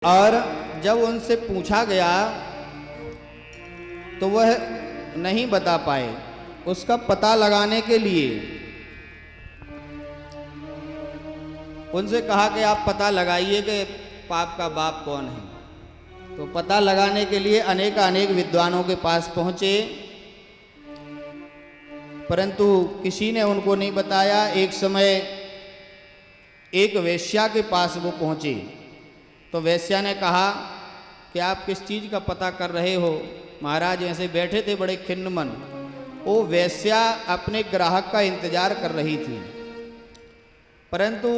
और जब उनसे पूछा गया तो वह नहीं बता पाए। उसका पता लगाने के लिए उनसे कहा कि आप पता लगाइए कि पाप का बाप कौन है। तो पता लगाने के लिए अनेक विद्वानों के पास पहुंचे, परंतु किसी ने उनको नहीं बताया। एक समय एक वेश्या के पास वो पहुंचे तो वेश्या ने कहा कि आप किस चीज़ का पता कर रहे हो। महाराज ऐसे बैठे थे बड़े खिन्न मन। वो वेश्या अपने ग्राहक का इंतजार कर रही थी, परंतु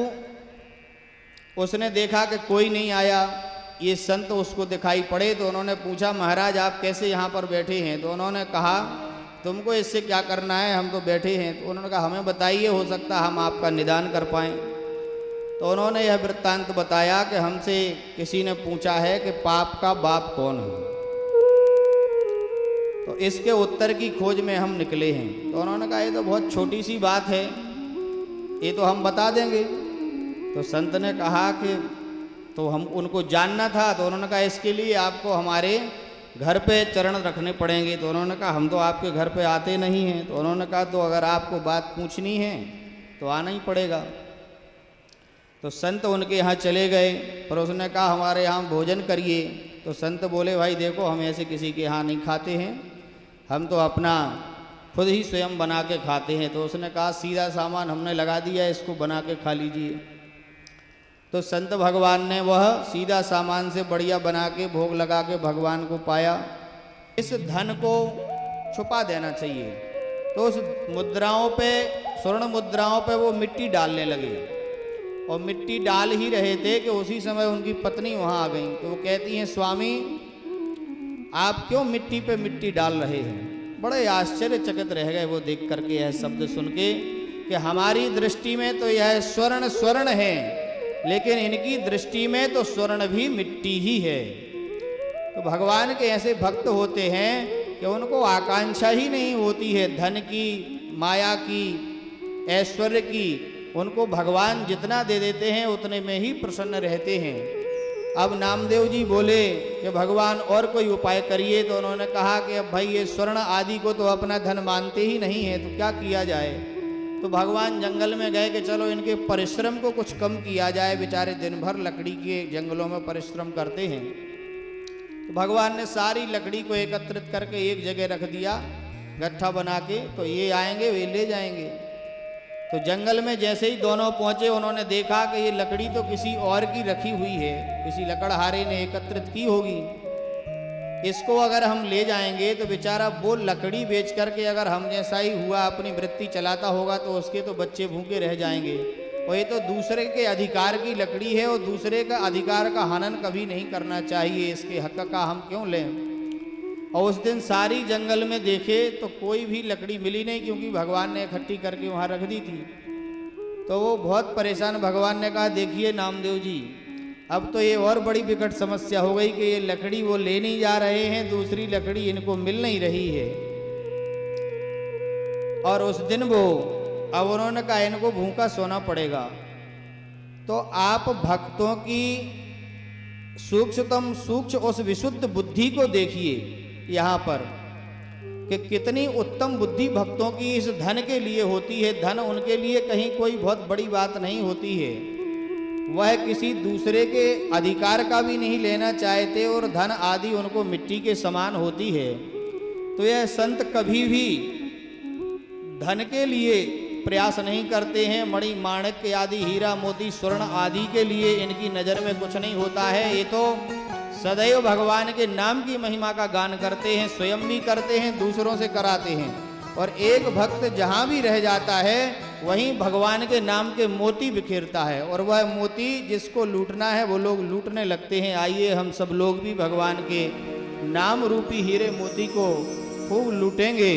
उसने देखा कि कोई नहीं आया। ये संत उसको दिखाई पड़े तो उन्होंने पूछा, महाराज आप कैसे यहाँ पर बैठे हैं। तो उन्होंने कहा, तुमको इससे क्या करना है, हम तो बैठे हैं। तो उन्होंने कहा, हमें बताइए, हो सकता हम आपका निदान कर पाएँ। तो उन्होंने यह वृत्तांत बताया कि हमसे किसी ने पूछा है कि पाप का बाप कौन है, तो इसके उत्तर की खोज में हम निकले हैं। तो उन्होंने कहा, ये तो बहुत छोटी सी बात है, ये तो हम बता देंगे। तो संत ने कहा कि तो हम उनको जानना था। तो उन्होंने कहा, इसके लिए आपको हमारे घर पे चरण रखने पड़ेंगे। तो उन्होंने कहा, हम तो आपके घर पे आते नहीं हैं। तो उन्होंने कहा, तो अगर आपको बात पूछनी है तो आना ही पड़ेगा। तो संत उनके यहाँ चले गए, पर उसने कहा, हमारे यहाँ भोजन करिए। तो संत बोले, भाई देखो, हम ऐसे किसी के यहाँ नहीं खाते हैं, हम तो अपना खुद ही स्वयं बना के खाते हैं। तो उसने कहा, सीधा सामान हमने लगा दिया, इसको बना के खा लीजिए। तो संत भगवान ने वह सीधा सामान से बढ़िया बना के भोग लगा के भगवान को पाया। इस धन को छुपा देना चाहिए। तो उस मुद्राओं पे, स्वर्ण मुद्राओं पे वो मिट्टी डालने लगे और मिट्टी डाल ही रहे थे कि उसी समय उनकी पत्नी वहाँ आ गई। तो वो कहती हैं, स्वामी आप क्यों मिट्टी पे मिट्टी डाल रहे हैं। बड़े आश्चर्यचकित रह गए वो देख करके यह शब्द सुन के कि हमारी दृष्टि में तो यह स्वर्ण स्वर्ण है, लेकिन इनकी दृष्टि में तो स्वर्ण भी मिट्टी ही है। तो भगवान के ऐसे भक्त होते हैं कि उनको आकांक्षा ही नहीं होती है धन की, माया की, ऐश्वर्य की। उनको भगवान जितना दे देते हैं उतने में ही प्रसन्न रहते हैं। अब नामदेव जी बोले कि भगवान और कोई उपाय करिए। तो उन्होंने कहा कि अब भाई ये स्वर्ण आदि को तो अपना धन मानते ही नहीं है, तो क्या किया जाए। तो भगवान जंगल में गए कि चलो इनके परिश्रम को कुछ कम किया जाए, बेचारे दिन भर लकड़ी के जंगलों में परिश्रम करते हैं। तो भगवान ने सारी लकड़ी को एकत्रित करके एक जगह रख दिया, गट्ठा बना के। तो ये आएंगे, वे ले जाएंगे। तो जंगल में जैसे ही दोनों पहुंचे, उन्होंने देखा कि ये लकड़ी तो किसी और की रखी हुई है, किसी लकड़हारे ने एकत्रित की होगी। इसको अगर हम ले जाएंगे तो बेचारा वो लकड़ी बेच करके अगर हम जैसा ही हुआ अपनी वृत्ति चलाता होगा तो उसके तो बच्चे भूखे रह जाएंगे। और ये तो दूसरे के अधिकार की लकड़ी है और दूसरे का अधिकार का हनन कभी नहीं करना चाहिए, इसके हक का हम क्यों लें। और उस दिन सारी जंगल में देखे तो कोई भी लकड़ी मिली नहीं, क्योंकि भगवान ने इकट्ठी करके वहाँ रख दी थी। तो वो बहुत परेशान। भगवान ने कहा, देखिए नामदेव जी, अब तो ये और बड़ी विकट समस्या हो गई कि ये लकड़ी वो ले नहीं जा रहे हैं, दूसरी लकड़ी इनको मिल नहीं रही है। और उस दिन वो, अब उन्होंने कहा इनको भूखा सोना पड़ेगा। तो आप भक्तों की सूक्ष्मतम सूक्ष्म उस विशुद्ध बुद्धि को देखिए यहाँ पर कि कितनी उत्तम बुद्धि भक्तों की इस धन के लिए होती है। धन उनके लिए कहीं कोई बहुत बड़ी बात नहीं होती है, वह किसी दूसरे के अधिकार का भी नहीं लेना चाहते और धन आदि उनको मिट्टी के समान होती है। तो यह संत कभी भी धन के लिए प्रयास नहीं करते हैं। मणि माणिक्य आदि, हीरा मोती स्वर्ण आदि के लिए इनकी नज़र में कुछ नहीं होता है। ये तो सदैव भगवान के नाम की महिमा का गान करते हैं, स्वयं भी करते हैं, दूसरों से कराते हैं। और एक भक्त जहाँ भी रह जाता है वहीं भगवान के नाम के मोती बिखेरता है, और वह मोती जिसको लूटना है वो लोग लूटने लगते हैं। आइए हम सब लोग भी भगवान के नाम रूपी हीरे मोती को खूब लूटेंगे।